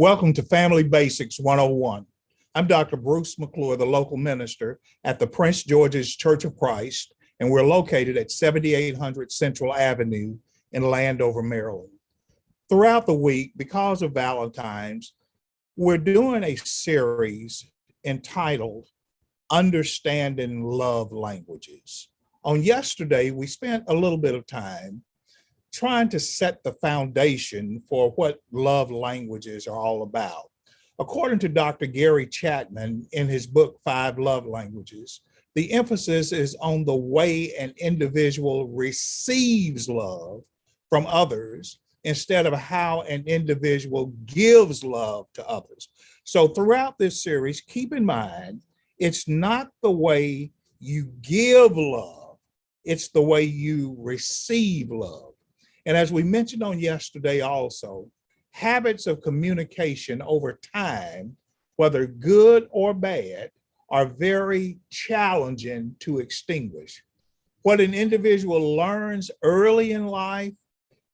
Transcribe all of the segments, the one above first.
Welcome to Family Basics 101. I'm Dr. Bruce McClure, the local minister at the Prince George's Church of Christ, and we're located at 7800 Central Avenue in Landover, Maryland. Throughout the week, because of Valentine's, we're doing a series entitled Understanding Love Languages. On yesterday, we spent a little bit of time trying to set the foundation for what love languages are all about. According to Dr. Gary Chapman in his book, 5 Love Languages, the emphasis is on the way an individual receives love from others instead of how an individual gives love to others. So throughout this series, keep in mind, it's not the way you give love, it's the way you receive love. And as we mentioned on yesterday also, habits of communication over time, whether good or bad, are very challenging to extinguish. What an individual learns early in life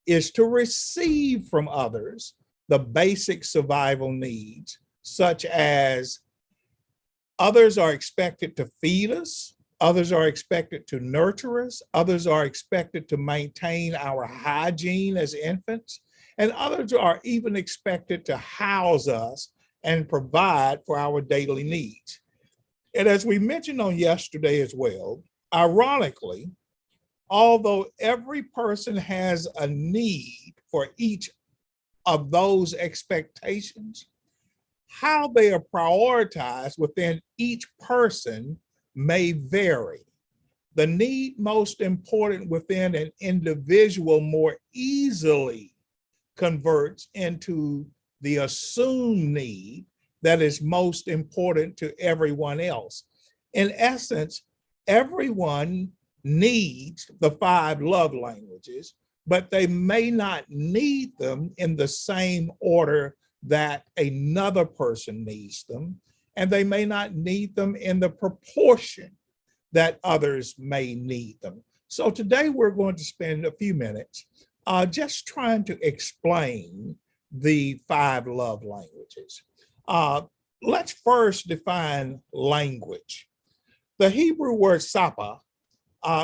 is to receive from others the basic survival needs, such as others are expected to feed us, others are expected to nurture us, others are expected to maintain our hygiene as infants, and others are even expected to house us and provide for our daily needs. And as we mentioned on yesterday as well, ironically, although every person has a need for each of those expectations, how they are prioritized within each person may vary. The need most important within an individual more easily converts into the assumed need that is most important to everyone else. In essence, everyone needs the 5 love languages, but they may not need them in the same order that another person needs them, and they may not need them in the proportion that others may need them. So today we're going to spend a few minutes just trying to explain the 5 love languages. Let's first define language. The Hebrew word sapa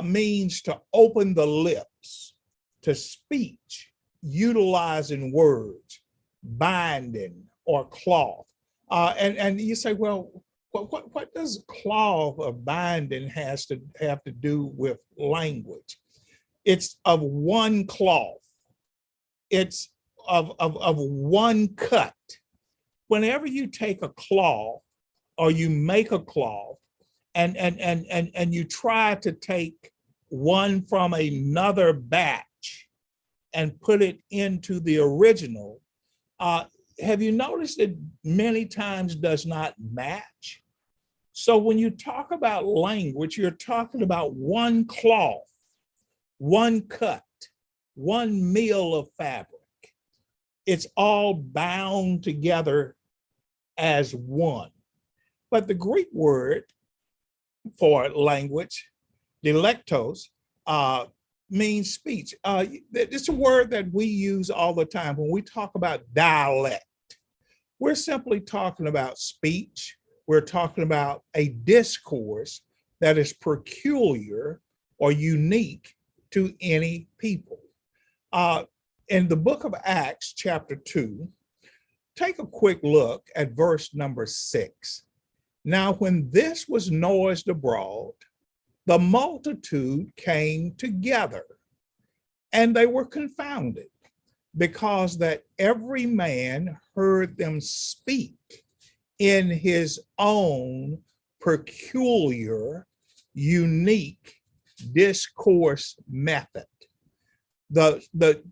means to open the lips, to speech, utilizing words, binding, or cloth. And you say, well, what does cloth or binding have to do with language? It's of one cloth. It's of one cut. Whenever you take a cloth or you make a cloth and you try to take one from another batch and put it into the original, have you noticed it many times does not match? So when you talk about language, you're talking about one cloth, one cut, one meal of fabric. It's all bound together as one. But the Greek word for language, dialectos, means speech. It's a word that we use all the time when we talk about dialect. We're simply talking about speech. We're talking about a discourse that is peculiar or unique to any people. In the book of Acts, chapter 2, take a quick look at verse number 6. Now, when this was noised abroad, the multitude came together, and they were confounded, because that every man heard them speak in his own peculiar, unique discourse method. The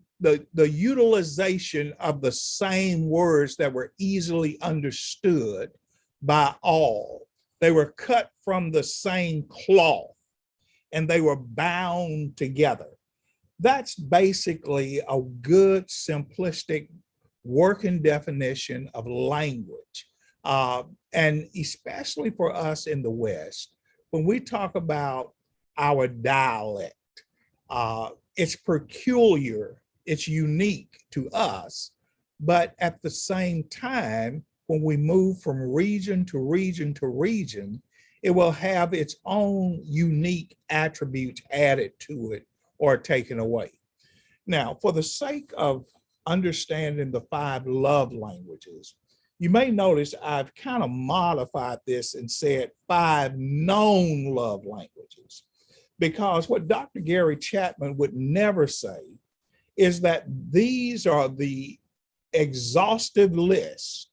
utilization of the same words that were easily understood by all. They were cut from the same cloth, and they were bound together. That's basically a good, simplistic working definition of language. And especially for us in the West, when we talk about our dialect, it's peculiar, it's unique to us, But at the same time, when we move from region to region to region, it will have its own unique attributes added to it or taken away. Now, for the sake of understanding the 5 love languages, you may notice I've kind of modified this and said 5 known love languages, because what Dr. Gary Chapman would never say is that these are the exhaustive list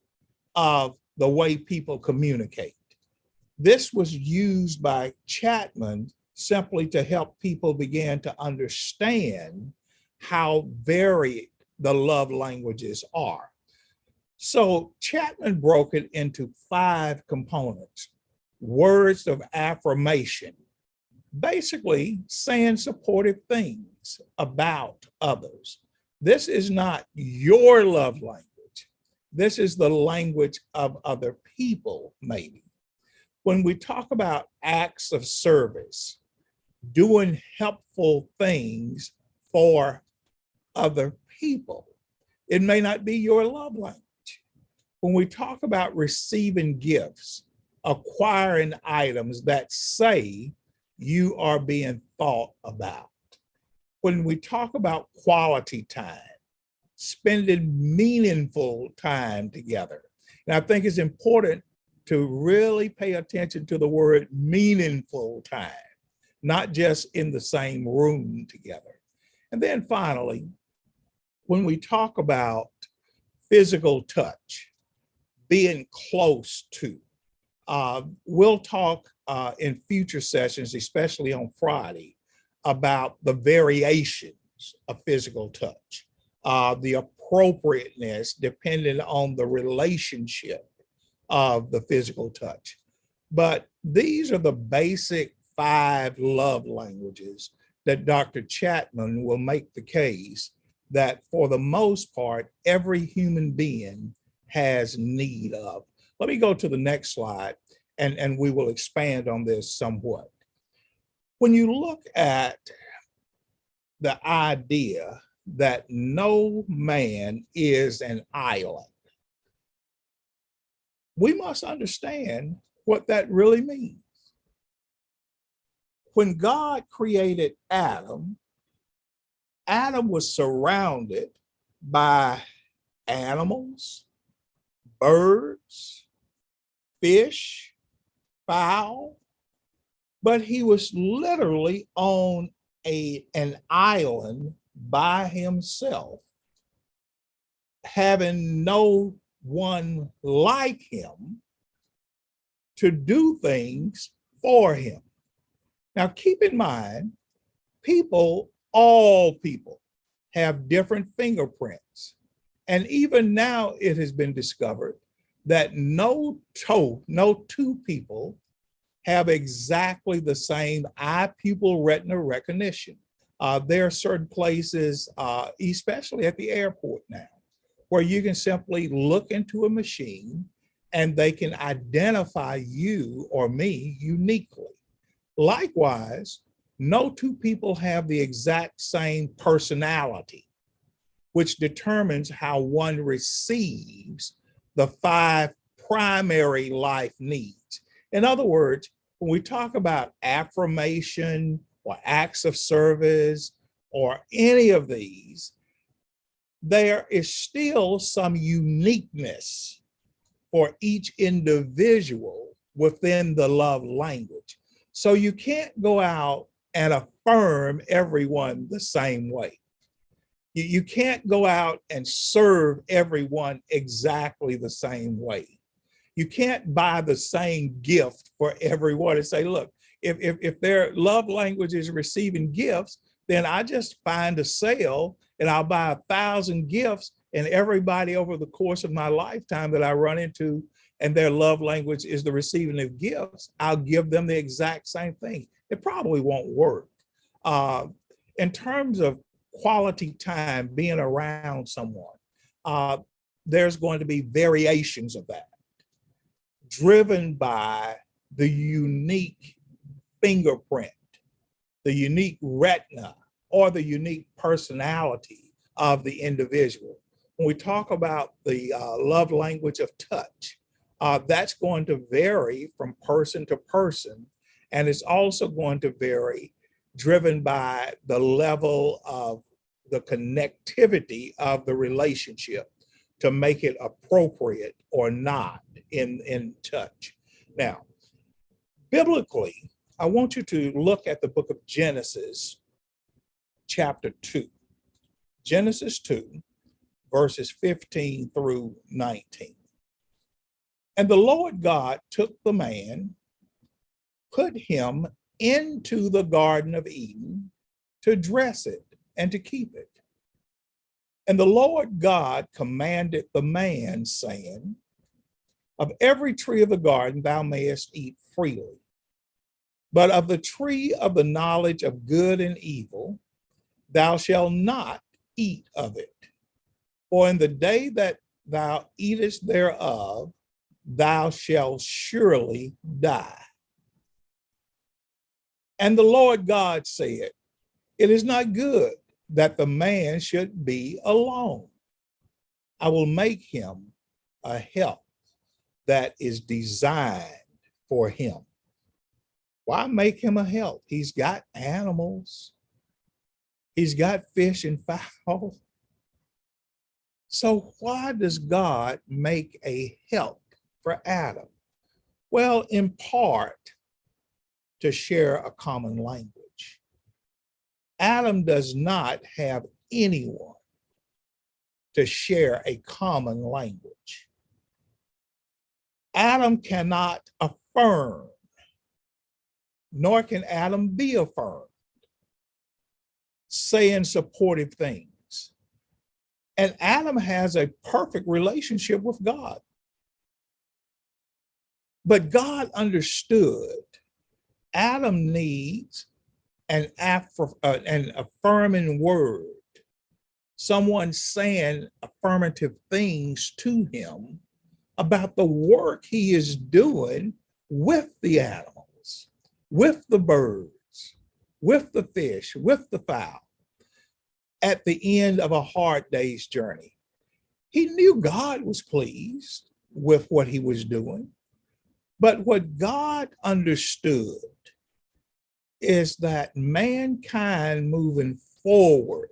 of the way people communicate. This was used by Chapman simply to help people begin to understand how varied the love languages are. So Chapman broke it into 5 components. Words of affirmation, basically saying supportive things about others. This is not your love language. This is the language of other people, maybe. When we talk about acts of service, doing helpful things for other people, it may not be your love language. When we talk about receiving gifts, acquiring items that say you are being thought about. When we talk about quality time, spending meaningful time together. And I think it's important to really pay attention to the word meaningful time, not just in the same room together. And then finally, when we talk about physical touch, being close to, we'll talk in future sessions, especially on Friday, about the variations of physical touch, the appropriateness depending on the relationship of the physical touch. But these are the basic 5 love languages that Dr. Chapman will make the case that for the most part, every human being has need of. Let me go to the next slide and we will expand on this somewhat. When you look at the idea that no man is an island, we must understand what that really means. When God created Adam, Adam was surrounded by animals, birds, fish, fowl, but he was literally on an island by himself, having no one like him to do things for him. Now, keep in mind, all people have different fingerprints. And even now it has been discovered that no two people have exactly the same eye pupil retina recognition. There are certain places, especially at the airport now, where you can simply look into a machine and they can identify you or me uniquely. Likewise, no two people have the exact same personality, which determines how one receives the 5 primary life needs. In other words, when we talk about affirmation or acts of service or any of these, there is still some uniqueness for each individual within the love language. So you can't go out and affirm everyone the same way. You can't go out and serve everyone exactly the same way. You can't buy the same gift for everyone and say, look, if their love language is receiving gifts, then I just find a sale and I'll buy 1,000 gifts, and everybody over the course of my lifetime that I run into and their love language is the receiving of gifts, I'll give them the exact same thing. It probably won't work. In terms of quality time, being around someone, there's going to be variations of that, driven by the unique fingerprint, the unique retina, or the unique personality of the individual. when we talk about the love language of touch, that's going to vary from person to person. And it's also going to vary driven by the level of the connectivity of the relationship to make it appropriate or not in touch. Now, biblically, I want you to look at the book of Genesis, chapter 2. Genesis 2, verses 15 through 19. And the Lord God took the man, put him into the Garden of Eden to dress it and to keep it. And the Lord God commanded the man, saying, of every tree of the garden thou mayest eat freely, but of the tree of the knowledge of good and evil thou shalt not eat of it. For in the day that thou eatest thereof, thou shalt surely die. And the Lord God said, it is not good that the man should be alone. I will make him a help that is designed for him. Why make him a help? He's got animals. He's got fish and fowl. So why does God make a help for Adam? Well, in part, to share a common language. Adam does not have anyone to share a common language. Adam cannot affirm, nor can Adam be affirmed, saying supportive things. And Adam has a perfect relationship with God. But God understood Adam needs an affirming word, someone saying affirmative things to him about the work he is doing with the animals, with the birds, with the fish, with the fowl, at the end of a hard day's journey. He knew God was pleased with what he was doing, but what God understood is that mankind moving forward,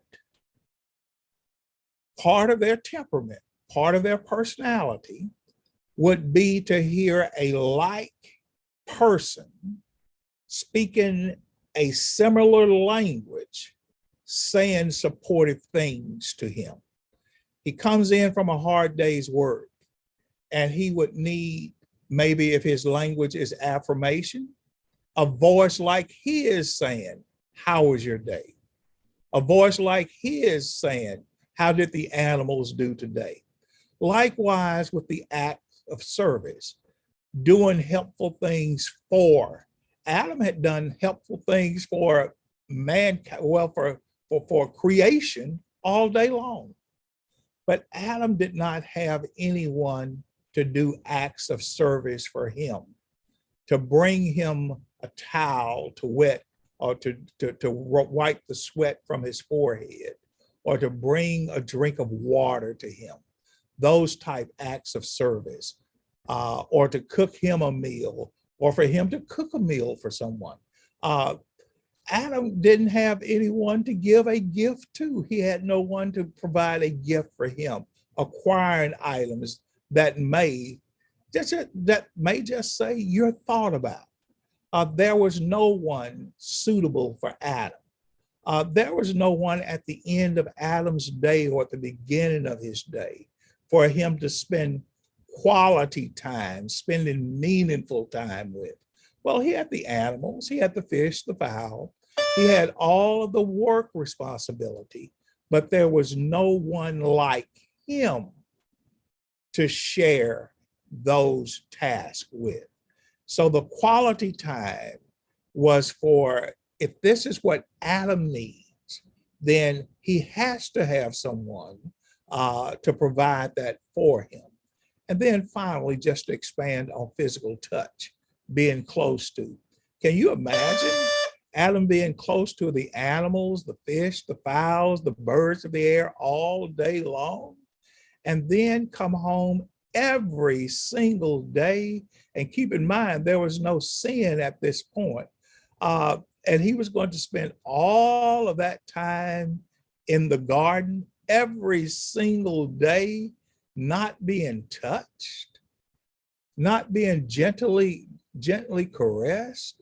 part of their temperament, part of their personality would be to hear a like person speaking a similar language, saying supportive things to him. He comes in from a hard day's work, and he would need, maybe if his language is affirmation, a voice like his saying, how was your day? A voice like his saying, how did the animals do today? Likewise with the act of service, doing helpful things for. Adam had done helpful things for mankind, well, for creation all day long. But Adam did not have anyone to do acts of service for him, to bring him a towel to wet, or to wipe the sweat from his forehead, or to bring a drink of water to him. Those type acts of service, or to cook him a meal, or for him to cook a meal for someone. Adam didn't have anyone to give a gift to. He had no one to provide a gift for him, acquiring items that may just say you're thought about. There was no one suitable for Adam. There was no one at the end of Adam's day or at the beginning of his day for him to spend quality time, spending meaningful time with. Well, he had the animals, he had the fish, the fowl, he had all of the work responsibility, but there was no one like him to share those tasks with. So the quality time was for, if this is what Adam needs, then he has to have someone to provide that for him. And then finally, just to expand on physical touch, being close to. Can you imagine Adam being close to the animals, the fish, the fowls, the birds of the air all day long? and then come home every single day. And keep in mind, there was no sin at this point. And he was going to spend all of that time in the garden every single day, not being touched, not being gently caressed.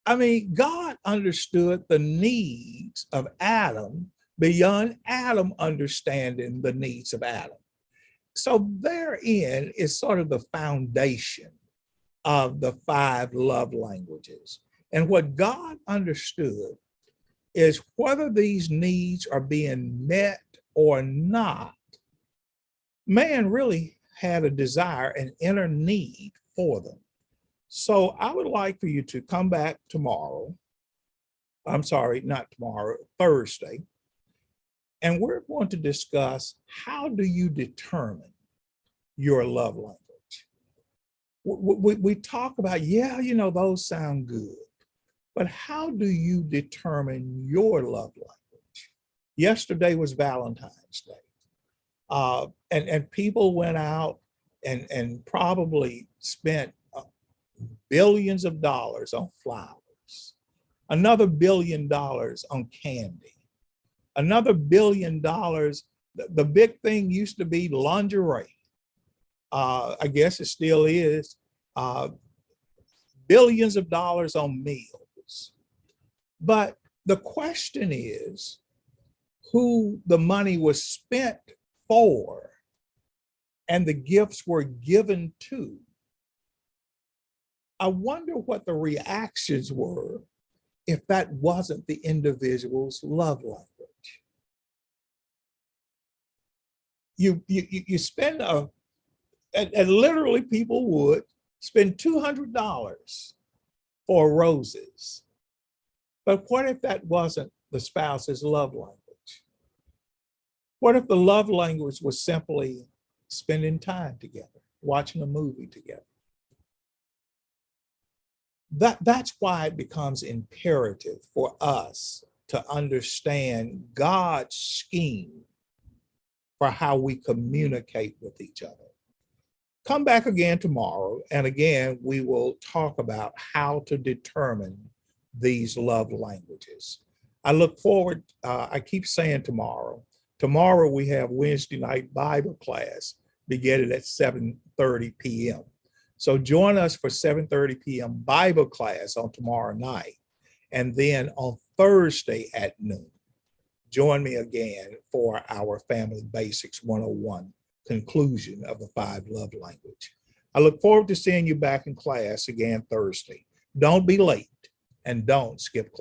I mean, God understood the needs of Adam beyond Adam understanding the needs of Adam. So therein is sort of the foundation of the 5 love languages. And what God understood is whether these needs are being met or not, man really had a desire, an inner need for them. So I would like for you to come back tomorrow. I'm sorry, not tomorrow, Thursday. And we're going to discuss, how do you determine your love language? We talk about, yeah, those sound good, but how do you determine your love language? Yesterday was Valentine's Day. And people went out and probably spent billions of dollars on flowers, another $1 billion on candy, another $1 billion. The big thing used to be lingerie. I guess it still is. Billions of dollars on meals. But the question is, who the money was spent for and the gifts were given to. I wonder what the reactions were if that wasn't the individual's love language. You spend and literally people would spend $200 for roses. But what if that wasn't the spouse's love language? What if the love language was simply spending time together, watching a movie together? That's why it becomes imperative for us to understand God's scheme for how we communicate with each other. Come back again tomorrow, and again, we will talk about how to determine these love languages. I look forward, I keep saying tomorrow. Tomorrow we have Wednesday night Bible class beginning at 7:30 p.m. So join us for 7:30 p.m. Bible class on tomorrow night. And then on Thursday at noon, join me again for our Family Basics 101 conclusion of the 5 love language. I look forward to seeing you back in class again Thursday. Don't be late and don't skip class.